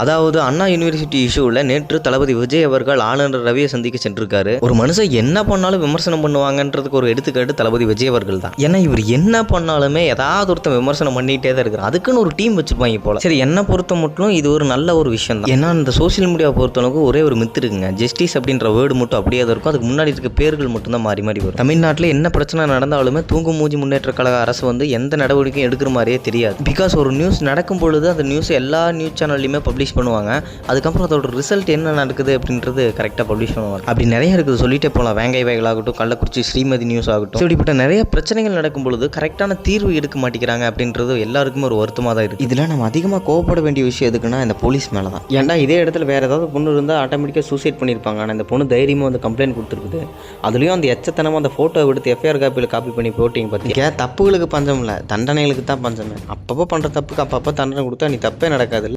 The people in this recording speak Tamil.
அதாவது அண்ணா யூனிவர்சிட்டி இஷ்யூவில் நேற்று தளபதி விஜய் அவர்கள் ஆளுநர் ரவியை சந்திக்க சென்றிருக்காரு. ஒரு மனுஷன் என்ன பண்ணாலும் விமர்சனம் பண்ணுவாங்கன்றதுக்கு ஒரு எடுத்துக்காட்டு தளபதி விஜய் அவர்கள் தான். ஏன்னா இவர் என்ன பண்ணாலுமே ஏதாவது ஒருத்தன் விமர்சனம் பண்ணிட்டே தான் இருக்கிறார். அதுக்குன்னு ஒரு டீம் வச்சிருப்பாங்க போல. சரி, என்ன பொறுத்த மட்டும் இது ஒரு நல்ல ஒரு விஷயம் தான். ஏன்னா இந்த சோசியல் மீடியா பொறுத்தவனுக்கு ஒரே ஒரு மித்து இருக்குங்க. ஜஸ்டிஸ் அப்படின்ற வேர்டு மட்டும் அப்படியே தான் இருக்கும். அதுக்கு முன்னாடி இருக்க பேர்கள் மட்டும் தான் மாறி மாறி வரும். தமிழ்நாட்டில் என்ன பிரச்சனை நடந்தாலுமே தூங்கு மூஞ்சி முன்னேற்ற கழக அரசு வந்து எந்த நடவடிக்கையும் எடுக்கிற மாதிரியே தெரியாது. பிகாஸ் ஒரு நியூஸ் நடக்கும் பொழுது அந்த நியூஸ் எல்லா நியூஸ் சேனல்லையுமே பப்ளிஷ் பண்ணுவாங்க. அதுக்கப்புறம் அதோட ரிசல்ட் என்ன நடக்குது அப்படின்றது கரெக்டாக பப்ளிஷ் பண்ணுவாங்க. அப்படி நிறைய இருக்குது, சொல்லிட்டே போகலாம். வேங்கை வயல் ஆகட்டும், கள்ளக்குறிச்சி ஸ்ரீமதி நியூஸ் ஆகட்டும், இப்படிப்பட்ட நிறைய பிரச்சனைகள் நடக்கும் பொழுது கரெக்டான தீர்வு எடுக்க மாட்டேங்கிறாங்க அப்படின்றது எல்லாருக்குமே ஒரு வருத்தமாக தான் இருக்குது. இதில் நம்ம அதிகமாக கோவப்பட வேண்டிய விஷயம் எதுக்குன்னா இந்த போலீஸ் மேலே தான். ஏன்டா இதே இடத்துல வேறு ஏதாவது பொண்ணு இருந்தால் ஆட்டோமேட்டிக்காக சூசைட் பண்ணியிருப்பாங்க. ஆனால் இந்த பொண்ணு தைரியமாக வந்து கம்ப்ளைண்ட் கொடுத்துருக்குது. அதுலேயும் அந்த எச்சத்தனமாக அந்த ஃபோட்டோ எடுத்து எஃப்ஐஆர் காப்பி பண்ணி போட்டிங்க பார்த்தீங்க. தப்புகளுக்கு பஞ்சம் இல்லை, தண்டனைகளுக்கு தான் பஞ்சமே. அப்பப்போ பண்ணுற தப்புக்கு அப்பப்போ தண்டனை கொடுத்தா நீ தப்பே நடக்காது.